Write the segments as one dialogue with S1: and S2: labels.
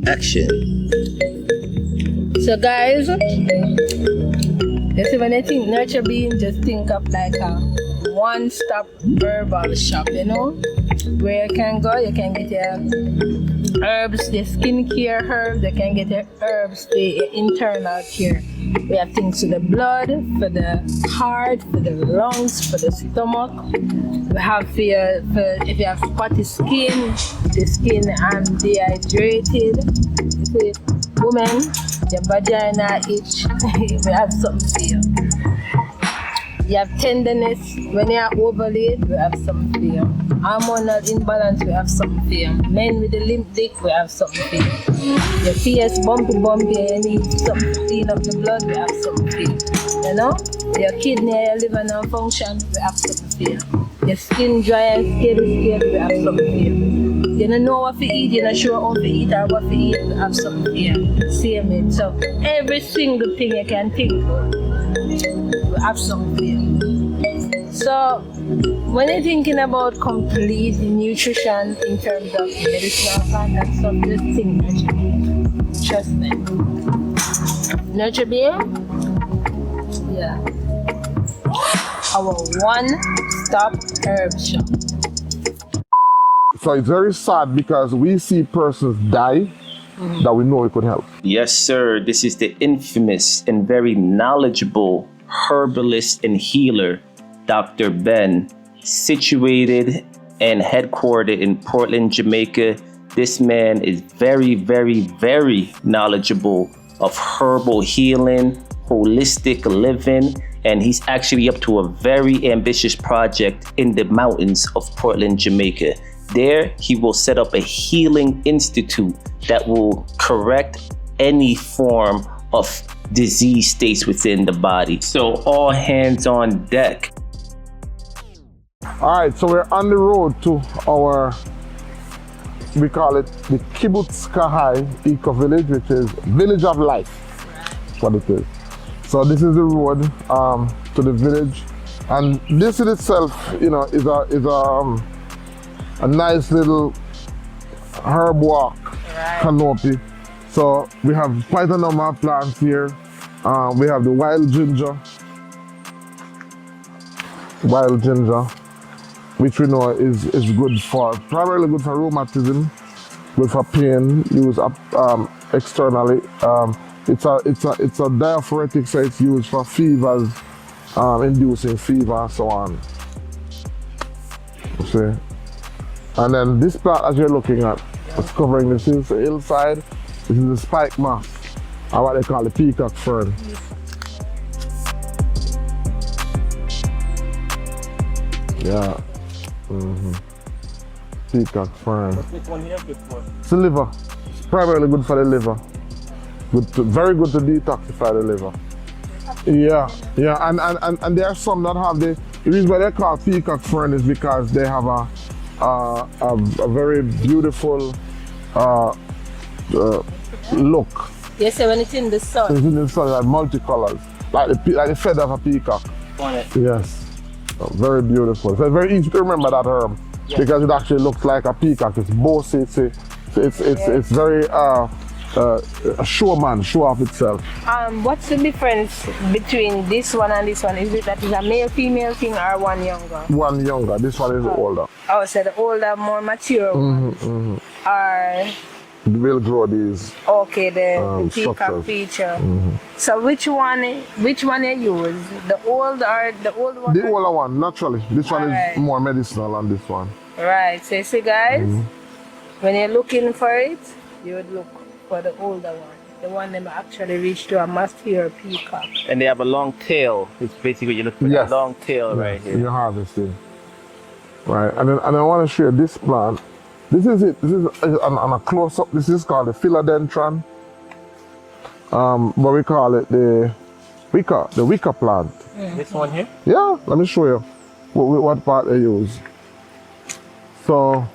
S1: action.
S2: So guys, you see when you think Nurture Bean, just think of like a one-stop herbal shop, you know? Where you can go, you can get your herbs, the skincare herbs, you can get your herbs, the internal care. We have things for the blood, for the heart, for the lungs, for the stomach. We have if you have spotty skin, the skin dehydrated. See, women, your vagina itch, we have something for you. You have tenderness, when you are overweight, we have something for you. Hormonal imbalance, we have something for you. Men with the limp dick, we have something for you. Your face bumpy, you need something to clean up the blood, we have something for you. You know? Your kidney, your liver non-function, we have something for you. Your skin dry and scaly, we have something for you. You don't know what to eat, you're not sure how to eat or what to eat, we have something for you. Same it. So every single thing you can think of, we have something for you. So when you're thinking about complete nutrition in terms of medicinal plant and stuff, just think Nurture Bean. Trust me. Nurture Bean? Yeah. Our one-stop herb shop.
S3: So it's very sad because we see persons die that we know we could help.
S1: Yes, sir. This is the infamous and very knowledgeable herbalist and healer, Dr. Ben, situated and headquartered in Portland, Jamaica. This man is very, very, very knowledgeable of herbal healing, holistic living, and he's actually up to a very ambitious project in the mountains of Portland, Jamaica. There, he will set up a healing institute that will correct any form of disease states within the body. So all hands on deck.
S3: All right, so we're on the road to our, we call it the Kibbutz Kahai Eco Village, which is Village of Life. That's what it is. So this is the road to the village, and this in itself, you know, is a nice little herb walk canopy. So we have quite a number of plants here. We have the wild ginger, which we know is good for, primarily good for rheumatism, good for pain, used externally. It's a diaphoretic, so it's used for fevers, inducing fever and so on. You see? And then this plant, as you're looking at, it's covering the hillside. This is the spike moss, or what they call the peacock fern. Yeah. Peacock fern.
S1: What's this one here good for?
S3: It's the liver. It's primarily good for the liver. Very good to detoxify the liver. Yeah, and there are some that have the reason why they call peacock fern is because they have a very beautiful look.
S2: Yes, when it's in the sun.
S3: It's in the sun, like multicolors, like the feather of a peacock. Yes, very beautiful. So it's very easy to remember that herb because it actually looks like a peacock. It's bossy. It's very a showman, show off itself.
S2: What's the difference between this one and this one? Is it that it's a male-female thing or one younger?
S3: One younger. This one is older.
S2: Oh, so the older, more mature one. Are
S3: will grow these.
S2: Okay, the peacock
S3: structures.
S2: feature. So which one you use? The old or the old one?
S3: The older one, naturally. This one is more medicinal than this one.
S2: Right. So you see, guys, when you're looking for it, you would look for the older one. The one that actually reach to a mature peacock.
S1: And they have a long tail. It's basically you're looking at a long tail right here.
S3: You're harvesting. Right, and I want to show you this plant. This is it. This is on a close-up. This is called the philodendron. But we call it the wicker plant.
S1: This one here?
S3: Yeah, let me show you what part they use. So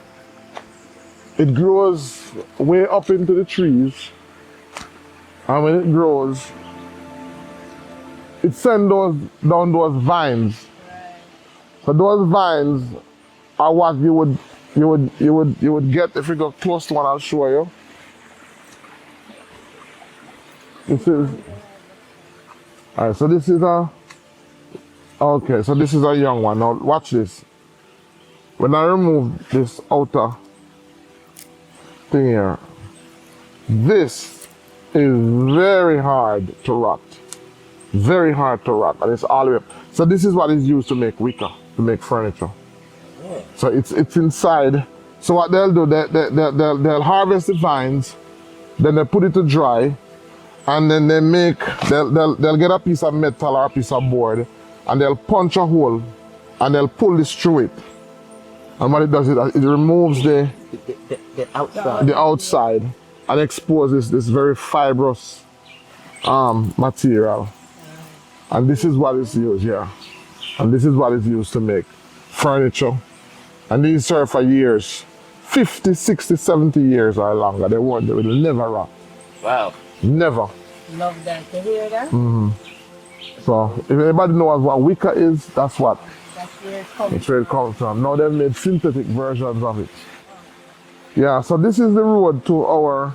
S3: it grows way up into the trees, and when it grows, it sends down those vines. So those vines are what you would get if you go close to one. I'll show you. This is, all right, so this is a, okay, so this is a young one. Now watch this. When I remove this outer thing here, this is very hard to rot. Very hard to rot, and it's all the way up. So this is what is used to make wicker, to make furniture. So it's inside. So what they'll do, they'll harvest the vines, then they put it to dry, and then they'll get a piece of metal or a piece of board, and they'll punch a hole, and they'll pull this through it. And what it does is it removes the outside and exposes this very fibrous material. And this is what is used here. And this is what is used to make furniture. And these serve for years. 50, 60, 70 years or longer. They will never rot.
S1: Wow.
S3: Never.
S2: Love that. You hear that?
S3: So if anybody knows what wicker is, that's what.
S2: That's where it comes
S3: That's where it comes from. Now they've made synthetic versions of it. Yeah, so this is the road to our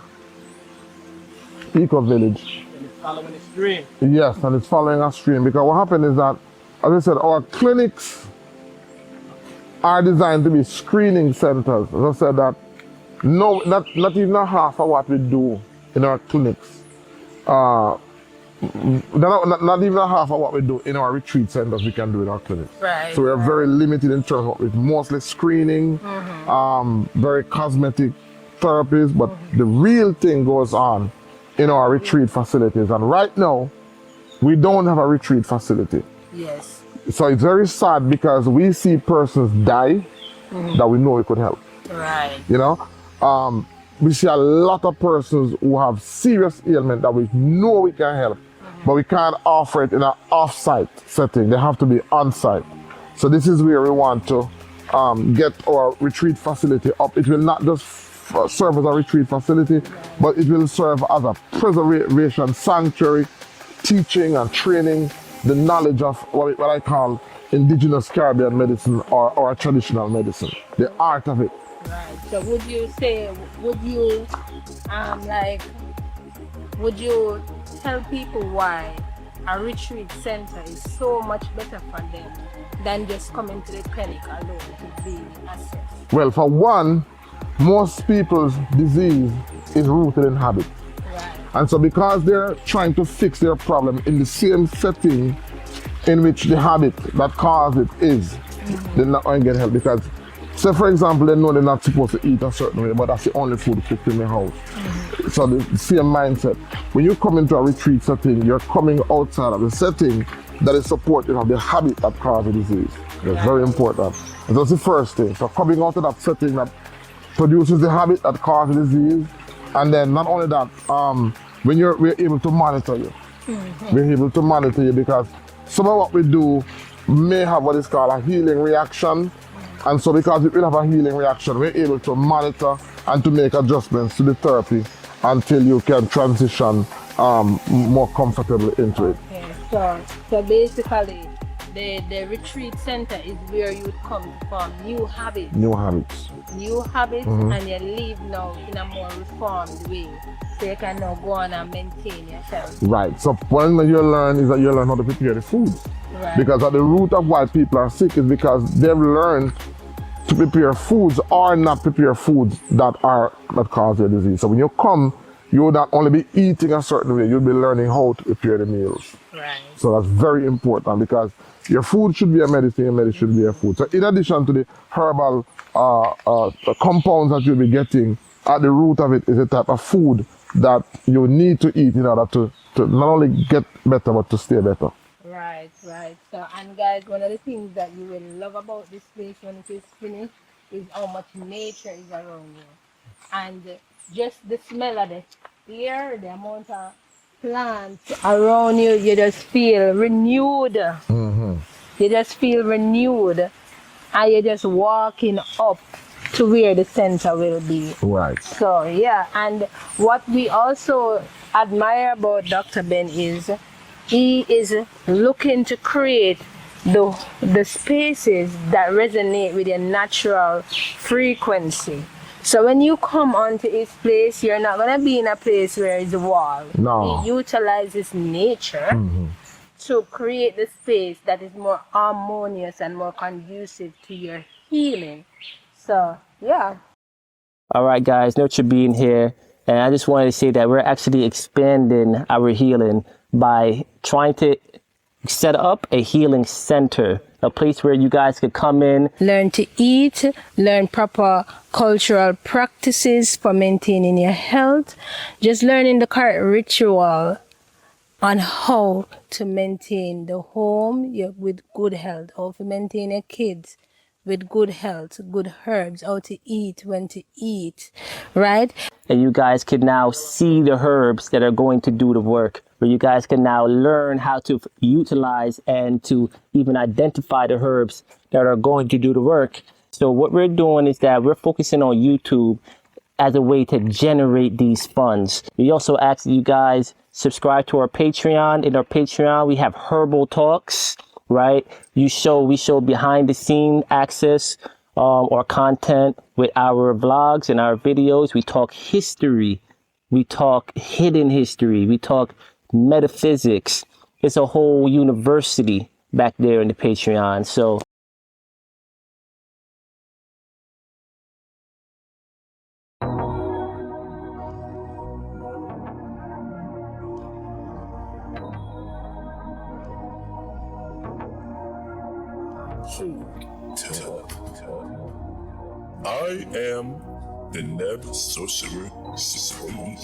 S3: eco village.
S1: And it's following the stream.
S3: Yes, and it's following a stream because what happened is that, as I said, our clinics are designed to be screening centers. As I said that, no, not even a half of what we do in our clinics. Not even a half of what we do in our retreat centers we can do in our clinics.
S2: Right.
S3: So we are very limited in terms of it's mostly screening, very cosmetic therapies, but the real thing goes on in our retreat facilities. And right now, we don't have a retreat facility.
S2: Yes.
S3: So it's very sad because we see persons die that we know we could help.
S2: Right.
S3: You know, we see a lot of persons who have serious ailment that we know we can help, but we can't offer it in an off-site setting. They have to be on-site. So this is where we want to get our retreat facility up. It will not just serve as a retreat facility, but it will serve as a preservation sanctuary, teaching and training the knowledge of what I call indigenous Caribbean medicine or traditional medicine, the art of it.
S2: Right. So would you tell people why a retreat center is so much better for them than just coming to the clinic alone to be assessed?
S3: Well, for one, most people's disease is rooted in habit.
S2: Right.
S3: And so because they're trying to fix their problem in the same setting in which the habit that caused it is, they're not going to get help because, say for example, they know they're not supposed to eat a certain way, but that's the only food cooked in the house. So the same mindset. When you come into a retreat setting, you're coming outside of the setting that is supportive of the habit that caused the disease. That's very important. And that's the first thing. So coming out of that setting that produces the habit that caused the disease, and then not only that, when we're able to monitor you. We're able to monitor you because some of what we do may have what is called a healing reaction. And so because it will have a healing reaction, we're able to monitor and to make adjustments to the therapy until you can transition more comfortably into it.
S2: Okay. So basically, the retreat center is where you come to form new habits.
S3: New habits.
S2: New habits, and you live now in a more reformed way. So you can now go on and maintain yourself.
S3: Right. So one thing you learn is that you learn how to prepare the foods.
S2: Right.
S3: Because at the root of why people are sick is because they've learned to prepare foods or not prepare foods that cause their disease. So when you come, you'll not only be eating a certain way, you'll be learning how to prepare the meals.
S2: Right.
S3: So that's very important because your food should be a medicine, your medicine should be a food. So in addition to the herbal compounds that you'll be getting, at the root of it is a type of food that you need to eat in order to not only get better, but to stay better.
S2: Right. So, and guys, one of the things that you will love about this place when it is finished is how much nature is around you. And just the smell of the air, the amount of plants around you, you just feel renewed. You just feel renewed. And you're just walking up to where the center will be.
S3: Right.
S2: So, yeah. And what we also admire about Dr. Ben is he is looking to create the spaces that resonate with your natural frequency. So when you come onto his place, you're not gonna be in a place where it's a wall.
S3: No.
S2: He utilizes nature to create the space that is more harmonious and more conducive to your healing. So yeah.
S1: All right, guys, Nurture Being here. And I just wanted to say that we're actually expanding our healing by trying to set up a healing center, a place where you guys could come in,
S2: Learn to eat, learn proper cultural practices for maintaining your health, just learning the correct ritual on how to maintain the home with good health, how to maintain your kids with good health, good herbs, how to eat, when to eat, right?
S1: and you guys can now see the herbs that are going to do the work, where you guys can now learn how to utilize and to even identify the herbs that are going to do the work. So what we're doing is that we're focusing on YouTube as a way to generate these funds. We also ask that you guys subscribe to our Patreon. In our Patreon, we have herbal talks, right? We show behind the scene access or content with our vlogs and our videos. We talk history. We talk hidden history. We talk metaphysics. It's a whole university back there in the Patreon. So
S4: I am the Neb Sorcerer Supreme,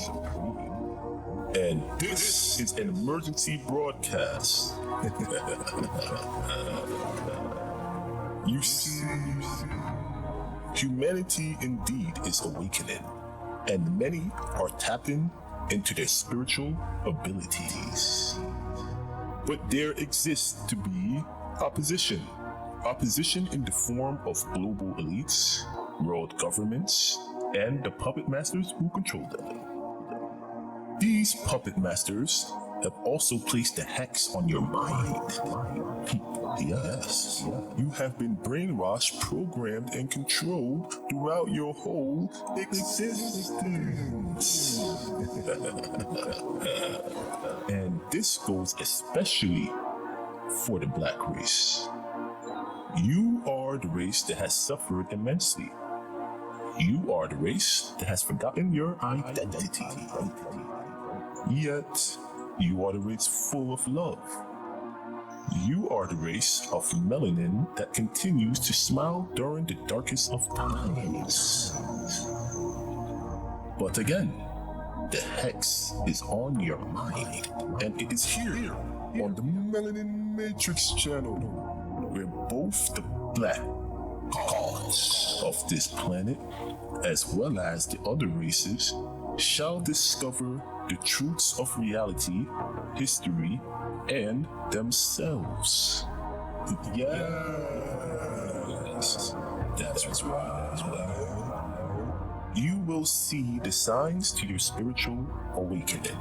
S4: and this is an emergency broadcast. You see, humanity indeed is awakening, and many are tapping into their spiritual abilities. But there exists to be opposition. Opposition in the form of global elites, world governments, and the puppet masters who control them. These puppet masters have also placed a hex on your mind. Yes, you have been brainwashed, programmed, and controlled throughout your whole existence. And this goes especially for the black race. You are the race that has suffered immensely. You are the race that has forgotten your identity. Yet, you are the race full of love. You are the race of melanin that continues to smile during the darkest of times. But again, the hex is on your mind, and it is here on the Melanin Matrix channel, where both the black gods of this planet, as well as the other races, shall discover the truths of reality, history, and themselves. Yes, that's right. You will see the signs to your spiritual awakening.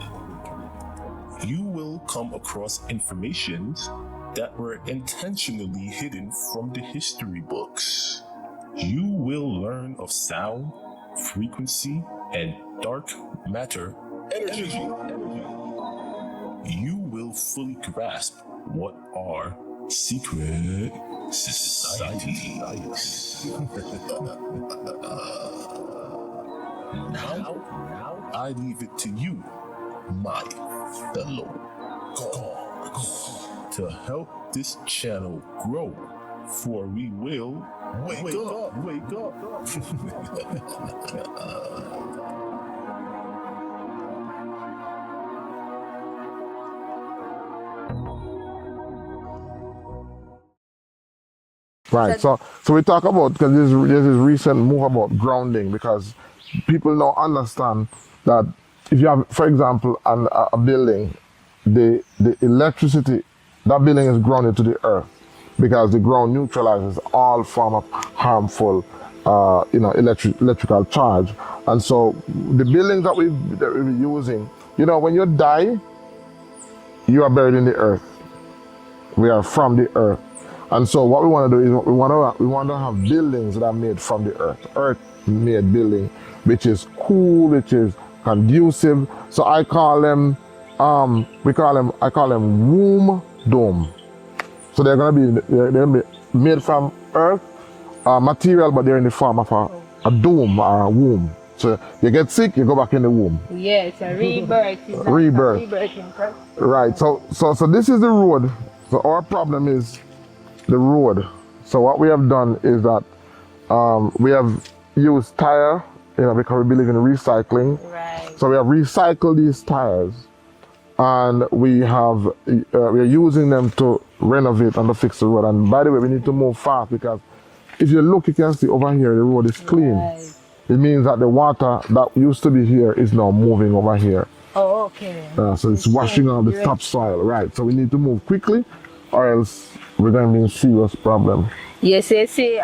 S4: You will come across information that were intentionally hidden from the history books. You will learn of sound, frequency, and dark matter energy. You will fully grasp what are secret societies. Now, I leave it to you, my fellow gods, to help this channel grow, for we will wake up.
S3: Right. So we talk about, because there's this recent move about grounding, because people now understand that if you have, for example, a building, the electricity, that building is grounded to the earth, because the ground neutralizes all form of harmful, electrical charge. And so the buildings that we're using, when you die, you are buried in the earth. We are from the earth. And so what we want to do is we want to have buildings that are made from the earth-made building, which is cool, which is conducive. So I call them womb dome. So they're gonna be made from earth material, but they're in the form of a dome or a womb. So you get sick, you go back in the womb.
S2: Yes, a rebirth. Is like
S3: Rebirth.
S2: A rebirthing process.
S3: Right. So this is the road. So our problem is the road. So what we have done is that we have used tire, because we believe in recycling.
S2: Right.
S3: So we have recycled these tires, and we are using them to renovate and to fix the road. And by the way, we need to move fast, because if you look, you can see over here the road is clean.
S2: Right.
S3: It means that the water that used to be here is now moving over here.
S2: Oh, okay.
S3: So it's washing off the topsoil, right? So we need to move quickly, or else we're going to be in serious problem.
S2: Yes, they say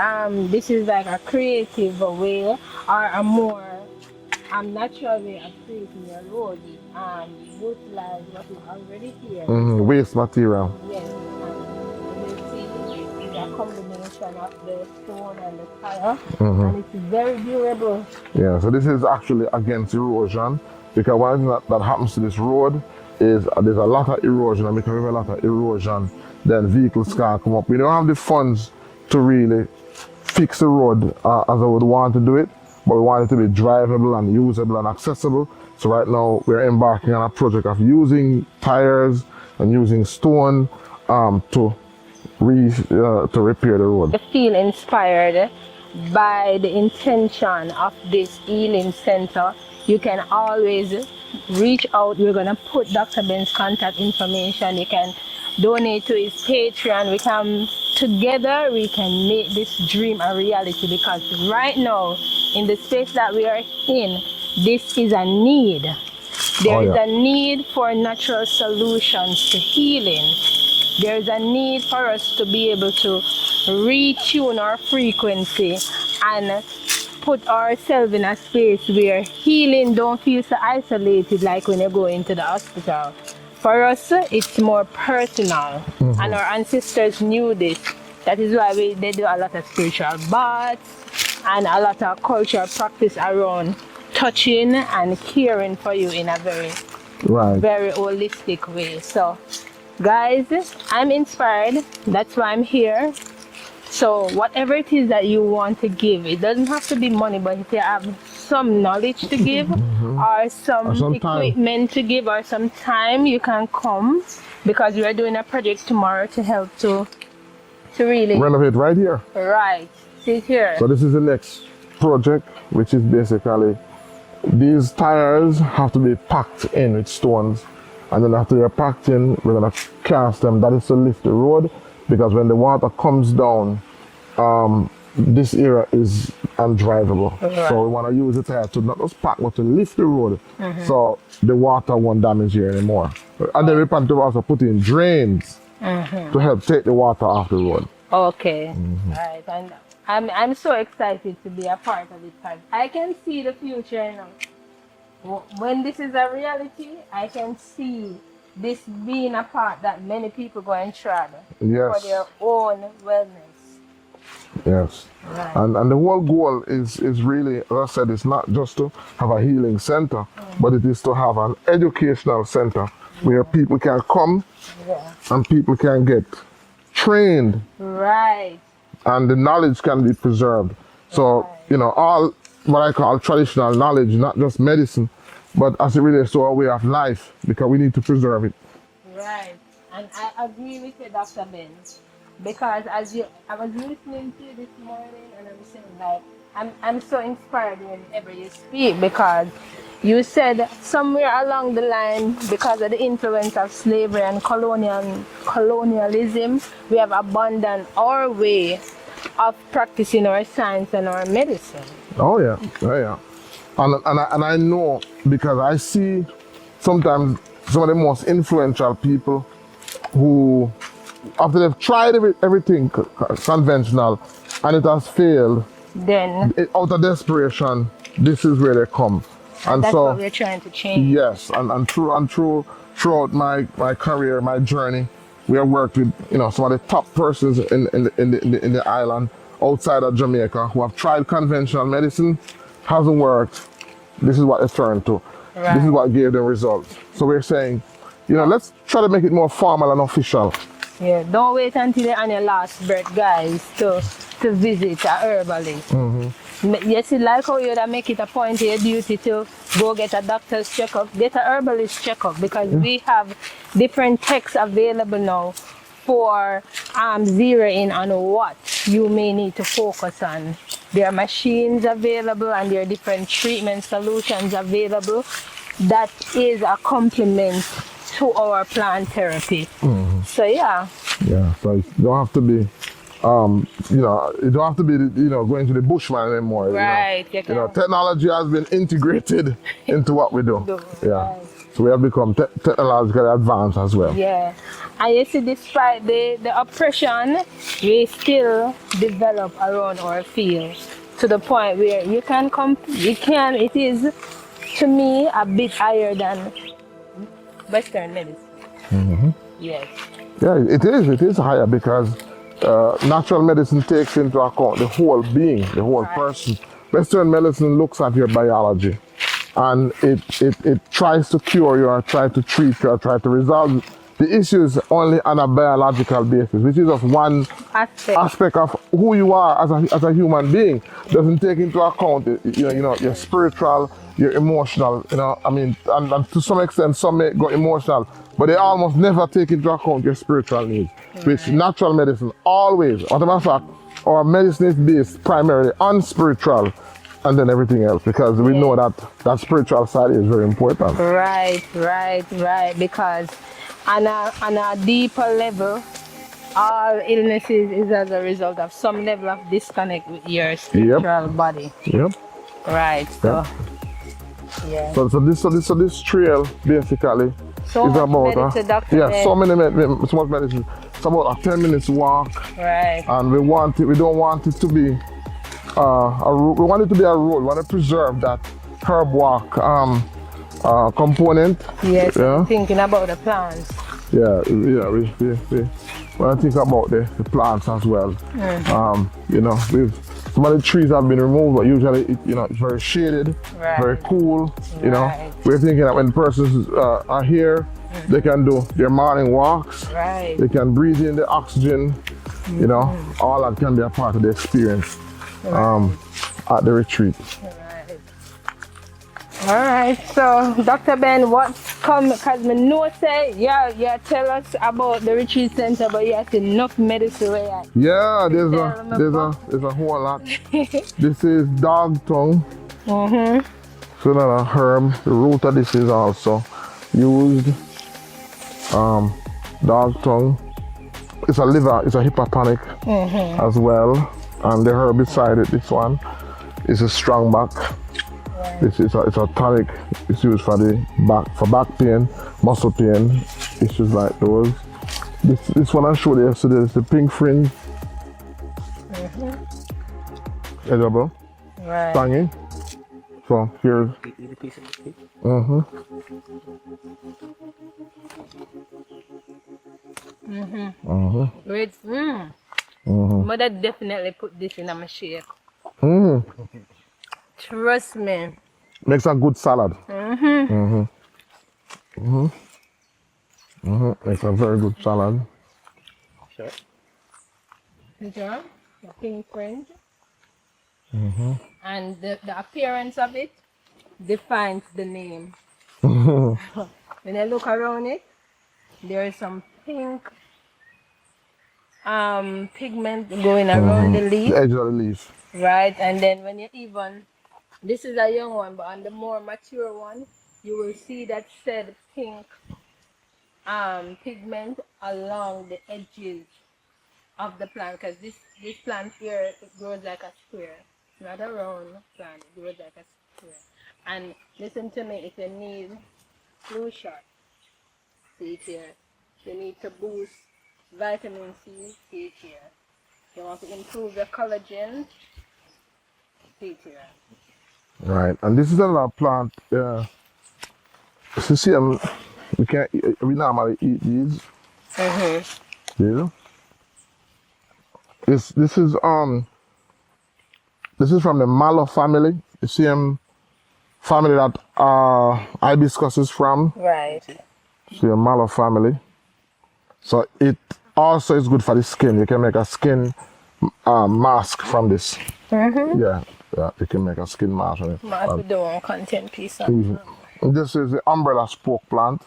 S2: this is like a creative way or a more natural way of creating your road. Utilize what is already here.
S3: Waste material.
S2: Yes, and you see it's a combination of the stone and the tire, and it's very durable.
S3: Yeah, so this is actually against erosion, because one thing that happens to this road is there's a lot of erosion, and because we have a lot of erosion, then vehicles can't come up. We don't have the funds to really fix the road as I would want to do it, but we want it to be drivable and usable and accessible. So right now we're embarking on a project of using tires and using stone to repair the road.
S2: I feel inspired by the intention of this healing center. You can always reach out. We're going to put Dr. Ben's contact information. You can donate to his Patreon. Together we can make this dream a reality, because right now in the space that we are in, this is a need. There is a need for natural solutions to healing. There is a need for us to be able to retune our frequency and put ourselves in a space where healing don't feel so isolated like when you go into the hospital. For us, it's more personal, and our ancestors knew this. That is why they do a lot of spiritual baths and a lot of cultural practice around touching and caring for you in a very holistic way. So, guys, I'm inspired. That's why I'm here. So whatever it is that you want to give, it doesn't have to be money, but if you have some knowledge to give, or some equipment to give, or some time, you can come, because we are doing a project tomorrow to help to really
S3: renovate right here.
S2: Right. See here.
S3: So this is the next project, which is basically these tires have to be packed in with stones, and then after they're packed in, we're gonna cast them. That is to lift the road, because when the water comes down, this area is undrivable. Right. So we want to use the tire to not just pack, but to lift the road, so the water won't damage here anymore. And then we plan to also put in drains to help take the water off the road.
S2: Okay. Right. And I'm so excited to be a part of it, because I can see the future now. When this is a reality, I can see this being a part that many people go and try for their own wellness.
S3: Yes.
S2: Right.
S3: And the whole goal is really, as I said, it's not just to have a healing center, but it is to have an educational center where people can come and people can get trained.
S2: Right.
S3: And the knowledge can be preserved. So, all what I call traditional knowledge, not just medicine, but as it relates to our way of life, because we need to preserve it.
S2: Right. And I agree with you, Dr. Ben, because I was listening to you this morning, and I was saying, like, I'm so inspired whenever you speak, because you said somewhere along the line, because of the influence of slavery and colonialism, we have abandoned our way of practicing our science and our medicine.
S3: Oh yeah. And I know, because I see sometimes some of the most influential people who, after they've tried everything conventional and it has failed,
S2: then
S3: out of desperation, this is where they come. And
S2: that's
S3: so
S2: what we're trying to change.
S3: Yes, and throughout my career, my journey, We have worked with some of the top persons in the island outside of Jamaica who have tried conventional medicine, hasn't worked. This is what they turned to. This is what gave them results. So we're saying, let's try to make it more formal and official.
S2: Yeah, don't wait until you're on your last breath, guys, to visit a herbalist. You see, like how you make it a point of your duty to go get a doctor's checkup, get a herbalist checkup, because we have different texts available now for zeroing on what you may need to focus on. There are machines available and there are different treatment solutions available that is a complement to our plant therapy. So yeah.
S3: Yeah, so you don't have to be you don't have to be going to the bushman anymore.
S2: Right.
S3: Technology has been integrated into what we do. Yeah.
S2: Right.
S3: So we have become technologically advanced as well.
S2: Yeah. And you see, despite the oppression, we still develop around our field to the point where it is, to me, a bit higher than Western medicine. Yes.
S3: Yeah, it is higher because natural medicine takes into account the whole being, the whole person. Western medicine looks at your biology and it tries to cure you or try to treat you or try to resolve the issues only on a biological basis, which is just one aspect of who you are as a human being. Doesn't take into account your spiritual, your emotional, and to some extent some may go emotional, but they almost never take into account your spiritual needs, which natural medicine always, as a matter of fact, our medicine is based primarily on spiritual and then everything else, because we know that spiritual side is very important.
S2: Right, because on a deeper level, all illnesses is as a result of some level of disconnect with your spiritual body.
S3: Yep.
S2: Right. So, yeah.
S3: So this trail basically is about so much medicine. It's about a 10 minutes walk.
S2: Right.
S3: And we don't want it to be a road. We want it to be a road. We want to preserve that herb walk component.
S2: Yes. Thinking about the plants.
S3: We want to think about the plants as well. Some of the trees have been removed, but usually it's very shaded, very cool. We're thinking that when persons are here, they can do their morning walks.
S2: Right.
S3: They can breathe in the oxygen. All that can be a part of the experience at the retreat.
S2: All right, so Dr. Ben, what's come? Because I know say, you tell us about the retreat center, but you have enough medicine where
S3: there's a whole lot. This is dog tongue. So another herb. The root of this is also used. Dog tongue. It's a liver, it's a hippotonic as well. And the herb beside it, this one, is a strong back. It's a tonic. It's used for back pain, muscle pain, issues like those. This one I showed you yesterday is the pink fringe. Edible.
S2: Right.
S3: Tangy. So here's.
S2: Great. Mother definitely put this in a shake. Trust me.
S3: Makes a good salad. Makes a very good salad.
S1: Sure.
S2: The pink fringe. And the appearance of it defines the name. When I look around it, there is some pink pigment going around the leaf.
S3: The edge of the leaf.
S2: Right, and then when you this is a young one, but on the more mature one, you will see that said pink pigment along the edges of the plant, because this plant here, it grows like a square. It's not a round plant, it grows like a square. And listen to me, if you need flu shot, see it here. You need to boost vitamin C, see it here. You want to improve your collagen, see it here.
S3: Right, and this is another plant. You see, we normally eat these, Yeah. This is from the mallow family, the same family that hibiscus is from.
S2: Right.
S3: The mallow family. So it also is good for the skin. You can make a skin mask from this. Yeah, you can make a skin mask from it.
S2: Mask with the one content piece.
S3: This is the umbrella spoke plant.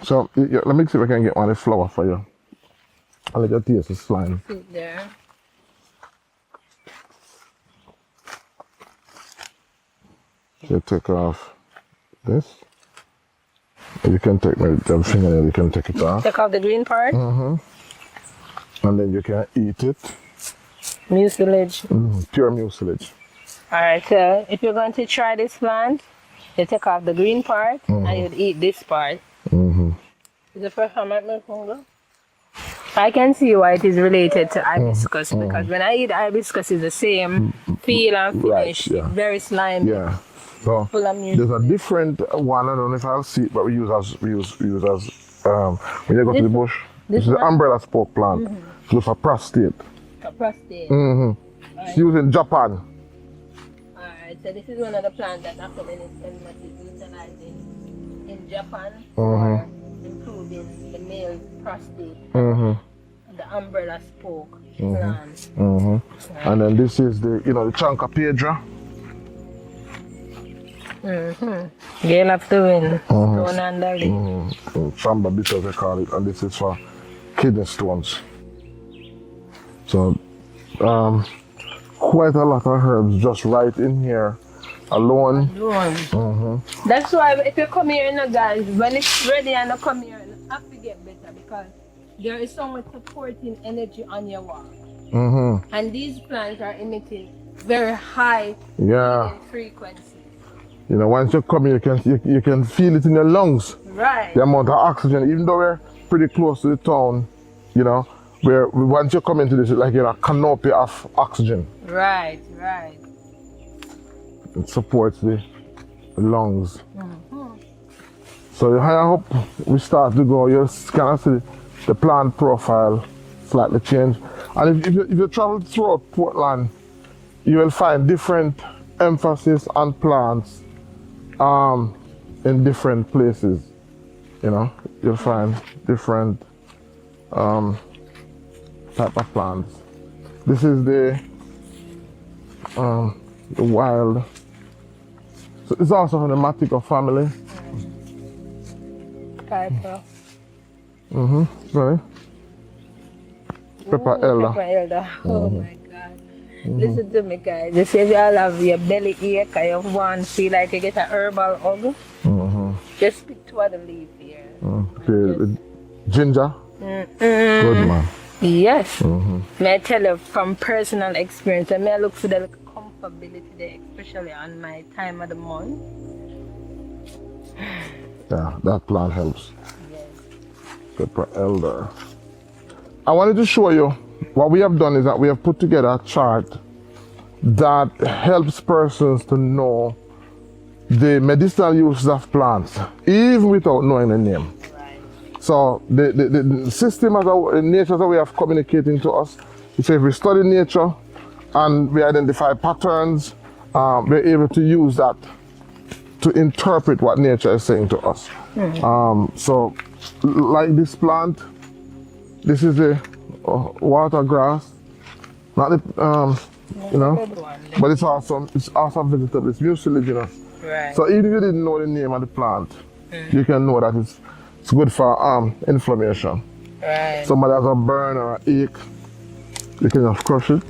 S3: So let me see if I can get one of the flower for you. I'll let you taste the slime.
S2: Sit there.
S3: You take off this. You can take my fingernail, you can take it off.
S2: Take off the green part.
S3: And then you can eat it.
S2: Mucilage.
S3: Pure mucilage.
S2: Alright, so if you're going to try this plant, you take off the green part and you'd eat this part. Is the first time I make fungo? I can see why it is related to hibiscus because when I eat hibiscus, it's the same feel and finish.
S3: Right, yeah.
S2: Very slimy.
S3: Yeah. So
S2: Full of mucilage.
S3: there's a different one. I don't know if I'll see it, but we use as when you go to the bush. This is the umbrella spoke plant. It's good for prostate.
S2: For prostate.
S3: It's used in Japan.
S2: Alright, so this is one of the plants that actually is utilizing in Japan for improving the male prostate. The umbrella spoke plant.
S3: And then this is the the Chancapedra.
S2: Gale of the wind. Stone and the leaf.
S3: Samba bitter they call it, and this is for kidney stones. So quite a lot of herbs just right in here alone.
S2: That's why if you come here, guys, when it's ready and you come here, you have to get better because there is so much supporting energy on your walk. And these plants are emitting very high frequency.
S3: Once you come here, you can feel it in your lungs.
S2: Right.
S3: The amount of oxygen, even though we're pretty close to the town, where once you come into this, it's like a canopy of oxygen.
S2: Right.
S3: It supports the lungs. So I hope we start to go. You kind of see the plant profile slightly change. And if you travel throughout Portland, you will find different emphasis on plants in different places. You'll find different type of plants. This is the wild. So it's also from the Matico family.
S2: Pepper.
S3: Sorry. Pepper elder.
S2: Pepper elder. Oh my God. Listen to me, guys. They say if you all have your belly ache or you want feel like you get a herbal hug, just pick two of the leaf here.
S3: Okay. Ginger. Good man.
S2: Yes. May I tell you from personal experience, I may look for the comfortability there, especially on my time of the month.
S3: Yeah, that plant helps. Pepper elder. I wanted to show you what we have done is that we have put together a chart that helps persons to know the medicinal uses of plants, even without knowing the name. So the system as nature as a way of communicating to us. So if we study nature and we identify patterns, we're able to use that to interpret what nature is saying to us. So like this plant, this is the water grass, not the but it's also vegetable. It's mucilage,
S2: Right.
S3: So even if you didn't know the name of the plant, you can know that it's good for inflammation.
S2: Right.
S3: Somebody has a burn or an ache, you can just crush it,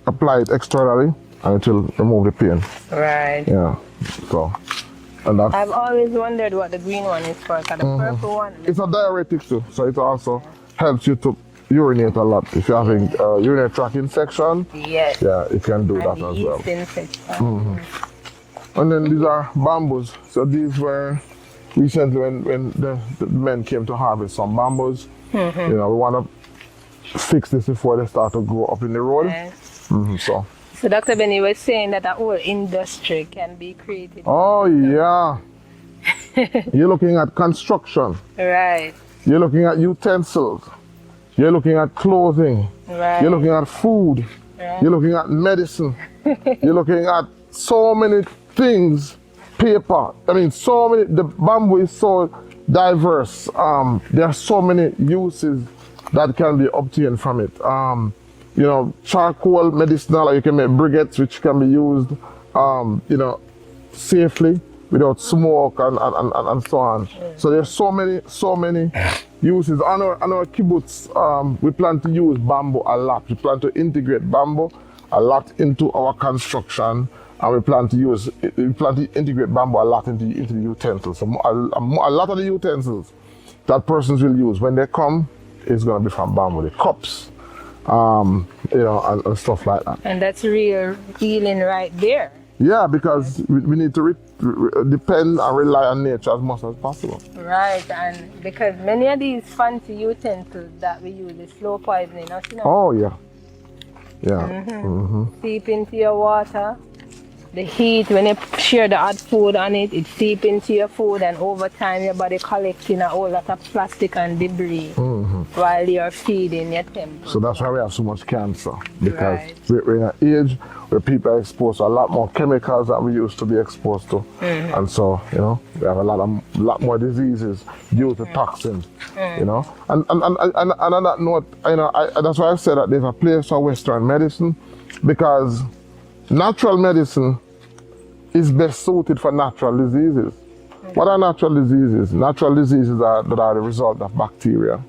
S3: apply it externally, and it will remove the pain.
S2: Right.
S3: Yeah. So, and that's,
S2: I've always wondered what the green one is for, because the purple one.
S3: it's a diuretic too, so it also helps you to urinate a lot. If you're having urinary tract infection,
S2: Yes.
S3: yeah, it can do that
S2: And
S3: as
S2: the
S3: well.
S2: yeast infection.
S3: And then these are bamboos. So these were recently when the men came to harvest some bamboos. We want to fix this before they start to grow up in the road.
S2: Right.
S3: So
S2: Dr. Benny was saying that a whole industry can be created.
S3: oh yeah. You're looking at construction.
S2: Right.
S3: You're looking at utensils. You're looking at clothing.
S2: Right.
S3: You're looking at food.
S2: Right.
S3: You're looking at medicine. You're looking at so many things. Paper. I mean, so many. The bamboo is so diverse. There are so many uses that can be obtained from it. You know, charcoal, medicinal. You can make briquettes, which can be used, you know, safely without smoke and so on. So there's so many uses. On our kibbutz, we plan to use bamboo a lot. We plan to integrate bamboo a lot into our construction, and we plan to integrate bamboo a lot into the utensils. So a lot of the utensils that persons will use when they come is going to be from bamboo. The cups, you know, and stuff like that.
S2: And that's real healing right there.
S3: Yeah, because we need to depend and rely on nature as much as possible.
S2: Right, and because many of these fancy utensils that we use is slow poisoning, you know?
S3: Oh, yeah. Yeah.
S2: Seep into your water. The heat, when you share the hot food on it, it seep into your food, and over time your body collecting a whole lot of plastic and debris while you're feeding your temple.
S3: So that's why we have so much cancer, because we're in an age where people are exposed to a lot more chemicals than we used to be exposed to. And so, you know, we have a lot more diseases due to toxins, you know. And on that note, you know, that's why I said that there's a place for Western medicine, because natural medicine is best suited for natural diseases. What are natural diseases? Natural diseases are the result of bacteria,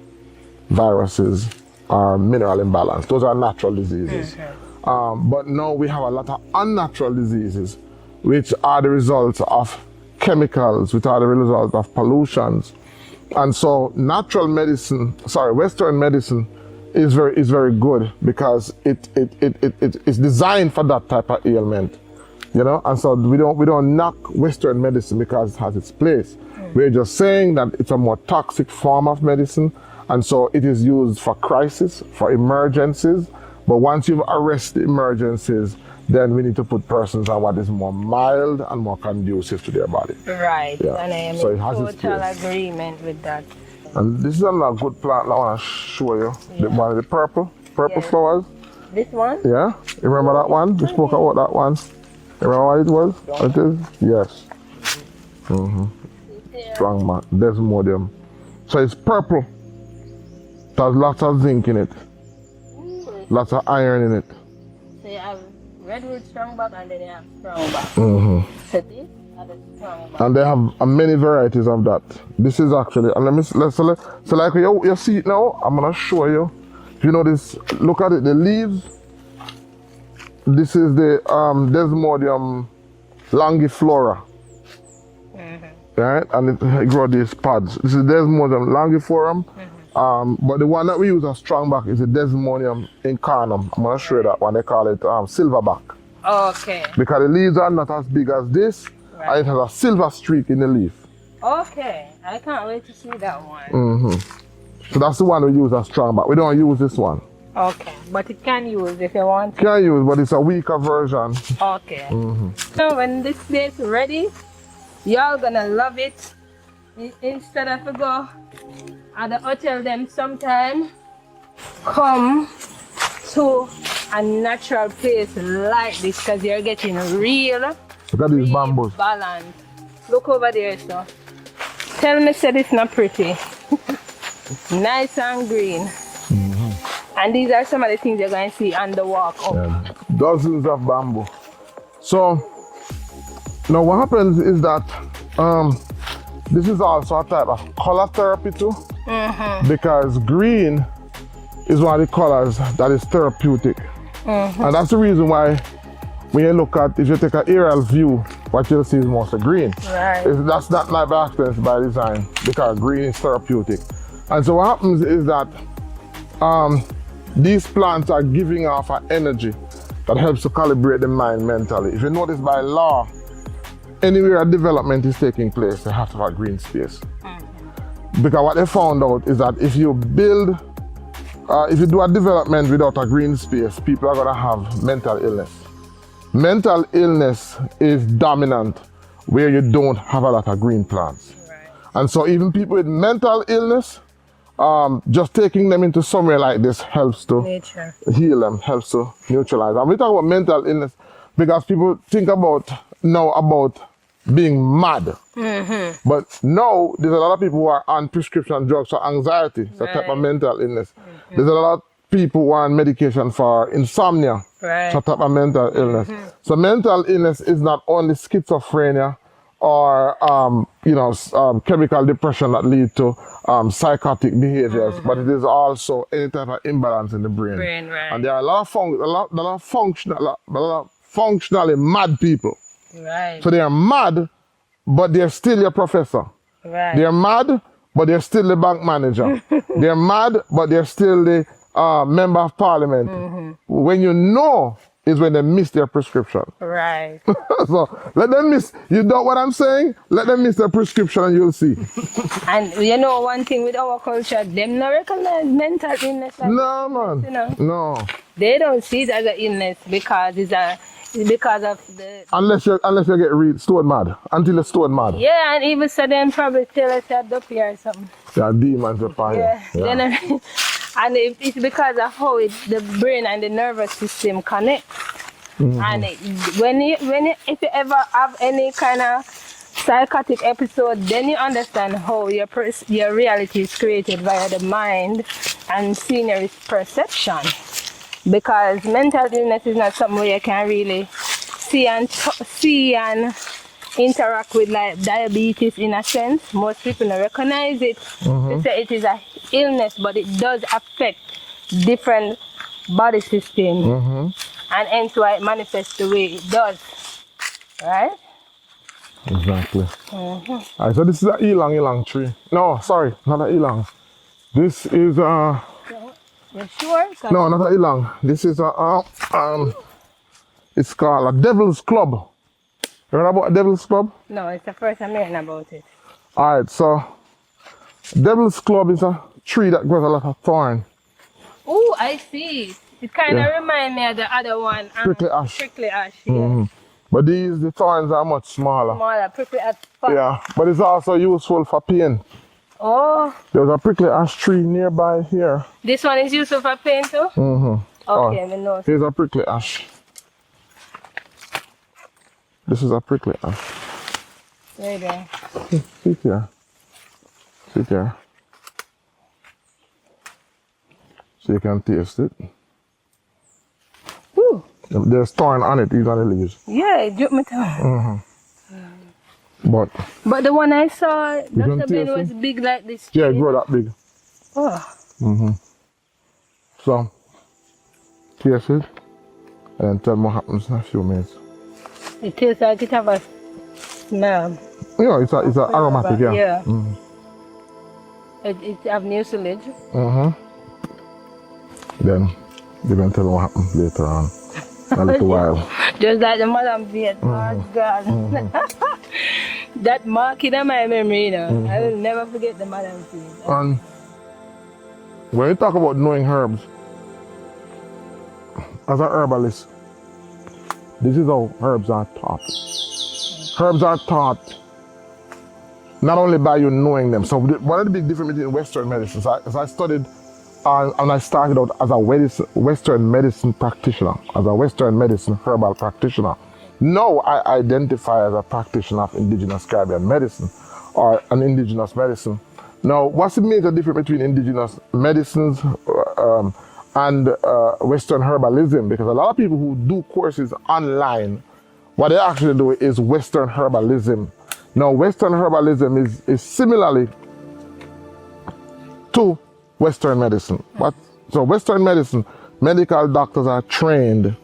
S3: viruses, or mineral imbalance. Those are natural diseases. But now we have a lot of unnatural diseases, which are the result of chemicals, which are the result of pollutions. And so Western medicine is very good, because it's designed for that type of ailment, you know. And so we don't knock Western medicine because it has its place. We're just saying that it's a more toxic form of medicine, and so it is used for crisis, for emergencies. But once you've arrested emergencies, then we need to put persons on what is more mild and more conducive to their body.
S2: Right,
S3: Yeah.
S2: and I am
S3: So it
S2: in
S3: has its
S2: total
S3: place.
S2: agreement with that.
S3: And this is another good plant I want to show you. The one with the purple flowers.
S2: This one?
S3: Yeah? You remember that one? We spoke about that one. You remember what it was? What it is? Yes. Strong man. Desmodium. So it's purple. There's lots of zinc in it. Lots of iron in it.
S2: So you have redwood strong back, and then you have strong back. So this are the strong back.
S3: And they have many varieties of that. This is actually, and so like you see it now, I'm gonna show you. If you notice, look at it, the leaves. This is the Desmodium longiflora. Right? And it grows these pods. This is Desmodium longiforum. But the one that we use as strong back is the Desmodium incarnum. I'm gonna show you that one. They call it silverback.
S2: Okay.
S3: Because the leaves are not as big as this, and it has a silver streak in the leaf.
S2: Okay. I can't wait to see that one.
S3: So that's the one we use as strong back. We don't use this one.
S2: Okay. But it can use if you want to.
S3: Can use, but it's a weaker version.
S2: Okay. So when this place ready, y'all gonna love it. Instead of to go at the hotel them sometime, come to a natural place like this, because you're getting real
S3: Look at these bamboos.
S2: balance. Look over there, so. Tell me said it's not pretty. Nice and green. And these are some of the things you're going to see on the walk up.
S3: Yeah. Dozens of bamboo. So now what happens is that this is also a type of color therapy too, because green is one of the colors that is therapeutic. And that's the reason why when you look at, if you take an aerial view, what you'll see is mostly green.
S2: Right.
S3: That's not by accident, it's by design, because green is therapeutic. And so what happens is that these plants are giving off an energy that helps to calibrate the mind mentally. If you notice, by law, anywhere a development is taking place, they have to have a green space. Because what they found out is that if you build, if you do a development without a green space, people are going to have mental illness. Mental illness is dominant where you don't have a lot of green plants. And so even people with mental illness, just taking them into somewhere like this helps to
S2: Nature.
S3: heal them, helps to neutralize. And we talk about mental illness because people think about now about being mad. But no, there's a lot of people who are on prescription drugs for anxiety, it's a type of mental illness. There's a lot of people who are on medication for insomnia, it's a type of mental illness. So mental illness is not only schizophrenia or chemical depression that lead to psychotic behaviors, but it is also any type of imbalance in the brain. And there are a lot of functionally mad people. So they are mad, but they're still your professor. They're mad, but they're still the bank manager. They're mad, but they're still the member of parliament. When you know is when they miss their prescription. So let them miss, you know what I'm saying? Let them miss their prescription and you'll see.
S2: And you know one thing with our culture, them not recognize mental illness. Like
S3: No, man.
S2: You know?
S3: No.
S2: They don't see it as an illness because it's because of the...
S3: Unless you get stone mad. Until you're stone mad.
S2: Yeah, and even so them probably tell us that up here or something.
S3: Yeah, demons are fine.
S2: Yeah. And it's because of how the brain and the nervous system connect. And if you ever have any kind of psychotic episode, then you understand how your reality is created via the mind and seeing your perception. Because mental illness is not something where you can really see and interact with, like diabetes in a sense. Most people don't recognize it. They say it is an illness, but it does affect different body systems. And hence why it manifests the way it does. Right?
S3: Exactly. Alright, so this is an ylang tree. No, sorry, not an ylang. This is
S2: You sure?
S3: no, not a ylang. This is it's called a devil's club. You know about a devil's club?
S2: No, it's the first I'm hearing about it.
S3: Alright, so devil's club is a tree that grows a lot of thorn.
S2: Oh, I see. It kind of reminds me of the other one.
S3: Prickly ash.
S2: Prickly ash, yeah.
S3: But the thorns are much smaller.
S2: Smaller, prickly ash.
S3: Yeah, but it's also useful for pain.
S2: Oh.
S3: There's a prickly ash tree nearby here.
S2: This one is useful for pain too? Okay, I know.
S3: Here's a prickly ash. This is a prickly ash.
S2: Right there.
S3: Sit here. Sit here. So you can taste it.
S2: Woo.
S3: There's thorn on it, even the leaves.
S2: Yeah, it dropped my tongue.
S3: But
S2: the one I saw, Dr. Ben
S3: taste
S2: was big like this.
S3: yeah, it grow that big.
S2: Oh.
S3: So taste it and then tell me what happens in a few minutes.
S2: It tastes like it have a smell.
S3: Yeah, it's a aromatic, yeah.
S2: Yeah. It have mucilage.
S3: Then you can tell me what happens later on. A little while.
S2: Just like the Madam Viet. Oh God. That mark in my memory, you know. I will never forget the Madam Viet.
S3: And when you talk about knowing herbs, as a herbalist, this is how herbs are taught. Herbs are taught not only by you knowing them. So one of the big difference between Western medicine, as I studied and I started out as a Western medicine practitioner, as a Western medicine herbal practitioner. Now I identify as a practitioner of indigenous Caribbean medicine or an indigenous medicine. Now, what's the major difference between indigenous medicines and Western herbalism? Because a lot of people who do courses online, what they actually do is Western herbalism. Now, Western herbalism is similarly to Western medicine. But so Western medicine, medical doctors are trained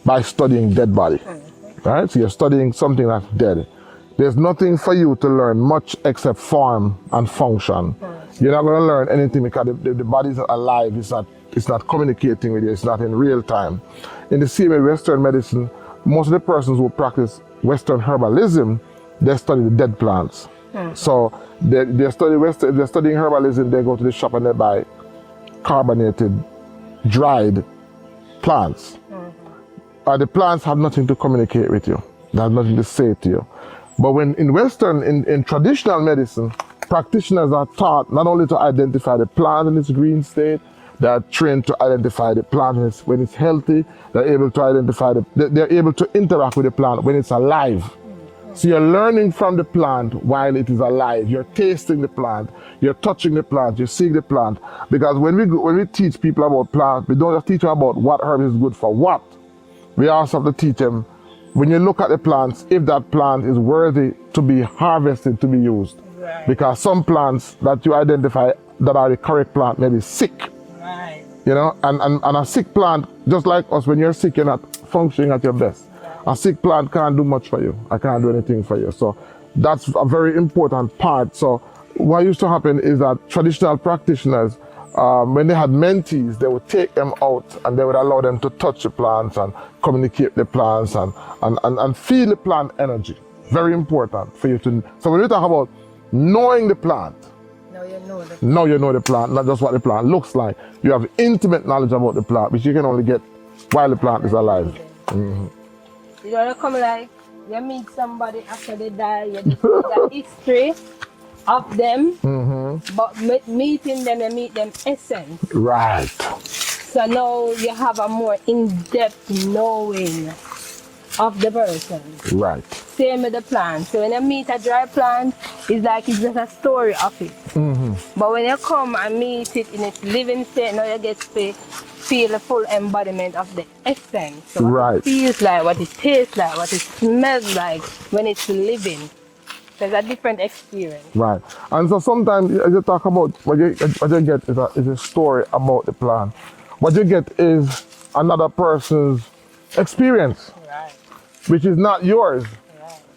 S3: by studying dead body. Right? So you're studying something that's dead. There's nothing for you to learn much except form and function. You're not going to learn anything because the body's not alive. It's not communicating with you. It's not in real time. In the same way, Western medicine, most of the persons who practice Western herbalism, they study the dead plants. So they're studying herbalism, they go to the shop and they buy carbonated, dried plants. The plants have nothing to communicate with you. They have nothing to say to you. But when in Western, in traditional medicine, practitioners are taught not only to identify the plant in its green state, they are trained to identify the plant when it's healthy. They're able to identify they're able to interact with the plant when it's alive. So you're learning from the plant while it is alive. You're tasting the plant, you're touching the plant, you're seeing the plant. Because when we teach people about plants, we don't just teach them about what herb is good for what. We also have to teach them, when you look at the plants, if that plant is worthy to be harvested, to be used.
S2: Right.
S3: Because some plants that you identify that are the correct plant may be sick.
S2: Right.
S3: You know, and a sick plant, just like us, when you're sick, you're not functioning at your best. A sick plant can't do much for you. I can't do anything for you. So that's a very important part. So what used to happen is that traditional practitioners, when they had mentees, they would take them out and they would allow them to touch the plants and communicate the plants and feel the plant energy. Very important for you to. So when we talk about knowing the plant, now you know the plant, not just what the plant looks like. You have intimate knowledge about the plant, which you can only get while the plant is alive.
S2: You don't come like, you meet somebody after they die, you just know the history of them, but meeting them, you meet them essence.
S3: Right.
S2: So now you have a more in-depth knowing of the person.
S3: Right.
S2: Same with the plant. So when you meet a dry plant, it's like it's just a story of it. But when you come and meet it in its living state, now you get to feel the full embodiment of the essence. So what it feels like, what it tastes like, what it smells like when it's living. There's a different experience.
S3: Right. And so sometimes you talk about what you get is a story about the plant. What you get is another person's experience, which is not yours.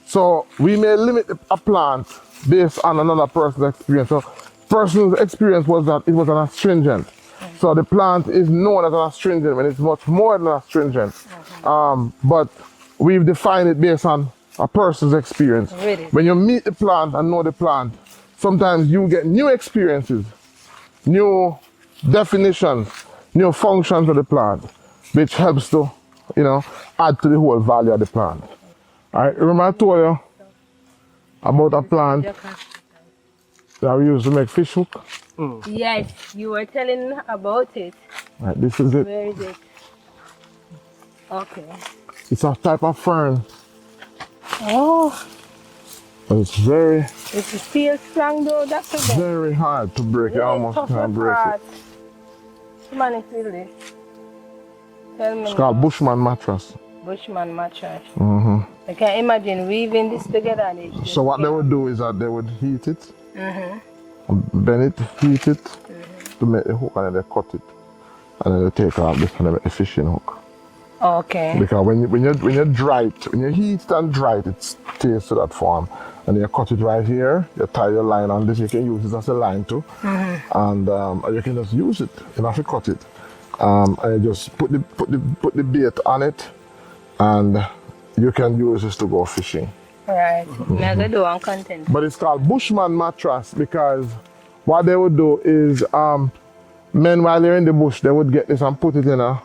S3: So we may limit a plant based on another person's experience. So person's experience was that it was an astringent. So the plant is known as an astringent when it's much more than an astringent. But we've defined it based on a person's experience.
S2: Really?
S3: When you meet the plant and know the plant, sometimes you get new experiences, new definitions, new functions of the plant, which helps to, add to the whole value of the plant. All right, remember I told you about a plant that we used to make fish hook?
S2: Yes, you were telling about it.
S3: Right, this is it.
S2: Where is it? Okay.
S3: It's a type of fern.
S2: Oh.
S3: But it's very,
S2: It feels strong though, Dr. Ben.
S3: very hard to break. You almost can't break it.
S2: Come on, feel this. Tell me.
S3: It's called Bushman mattress.
S2: Bushman mattress. I can imagine weaving this together. And it
S3: So what they would do is that they would heat it, bend it, heat it to make the hook, and then they cut it, and then they take off this and they make a fishing hook.
S2: Okay.
S3: Because when you dry it, when you heat it and dry it, it stays to that form. And you cut it right here, you tie your line on this, you can use it as a line too. And you can just use it, you don't have to cut it. And you just put the bait on it, and you can use this to go fishing.
S2: Right. Now go do one content.
S3: But it's called Bushman mattress because what they would do is men while they're in the bush, they would get this and put it in a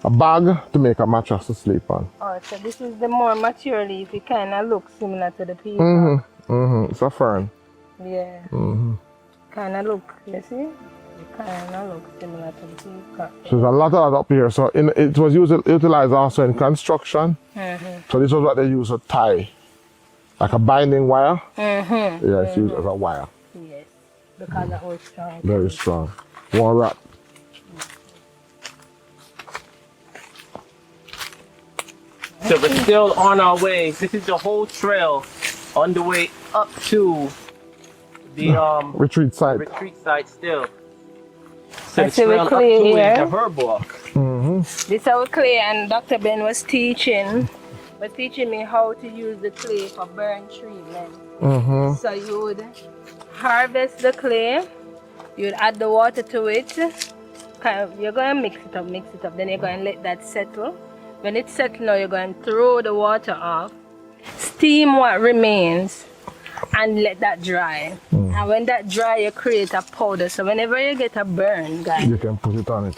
S3: bag to make a mattress to sleep on.
S2: Oh, so this is the more mature leaf. It kind of looks similar to the peacock.
S3: It's a fern.
S2: Yeah. Kind of look, you see? It kind of looks similar to the peacock.
S3: So there's a lot of that up here. So it was utilized also in construction. So this was what they used to tie, like a binding wire. Yeah, it's used as a wire.
S2: Yes, because that was strong.
S3: Very strong. One wrap.
S1: So we're still on our way. This is the whole trail on the way up to the
S3: retreat site.
S1: retreat site still. So
S2: I
S1: the
S2: see we
S1: trail up to
S2: clear
S1: is
S2: here.
S1: the herbal.
S2: This is our clay, and Dr. Ben was teaching me how to use the clay for burn treatment. So you would harvest the clay, you would add the water to it, you're going to mix it up, then you're going to let that settle. When it's settled now, you're going to throw the water off, steam what remains, and let that dry. And when that dry, you create a powder. So whenever you get a burn, guys,
S3: You can put it on it.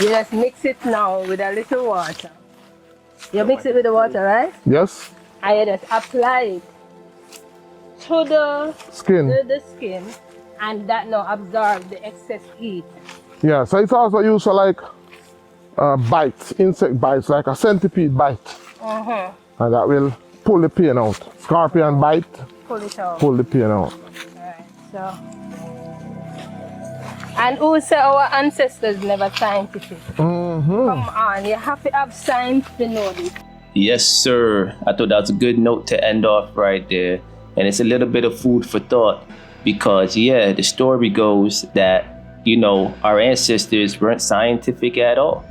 S2: you just mix it now with a little water. You mix it with the water, right?
S3: Yes?
S2: And you just apply it to the
S3: Skin.
S2: the skin, and that now absorb the excess heat.
S3: Yeah, so it's also used for like bites, insect bites, like a centipede bite. And that will pull the pain out. Scorpion bite,
S2: Pull it out.
S3: pull the pain out.
S2: Right, so. And who say our ancestors never scientific? Come on, you have to have science to know this.
S1: Yes, sir. I thought that was a good note to end off right there. And it's a little bit of food for thought because, yeah, the story goes that, you know, our ancestors weren't scientific at all.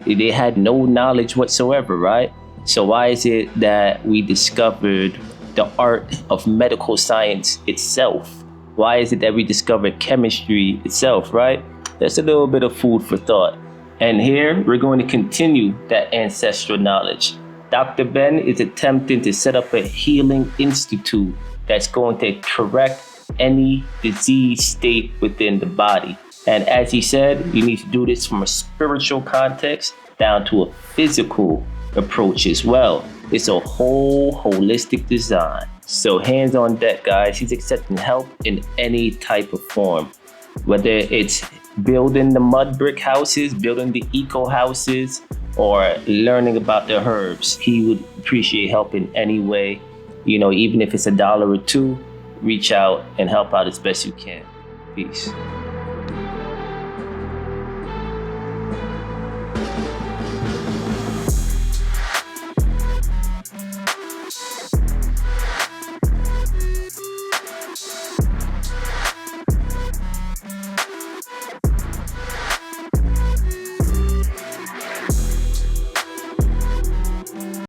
S1: They had no knowledge whatsoever, right? So why is it that we discovered the art of medical science itself? Why is it that we discovered chemistry itself, right? That's a little bit of food for thought. And here we're going to continue that ancestral knowledge. Dr. Ben is attempting to set up a healing institute that's going to correct any disease state within the body. And as he said, you need to do this from a spiritual context down to a physical approach as well. It's a whole holistic design. So hands on deck, guys. He's accepting help in any type of form, whether it's building the mud brick houses, building the eco houses, or learning about the herbs. He would appreciate help in any way. You know, even if it's $1 or $2, reach out and help out as best you can. Peace.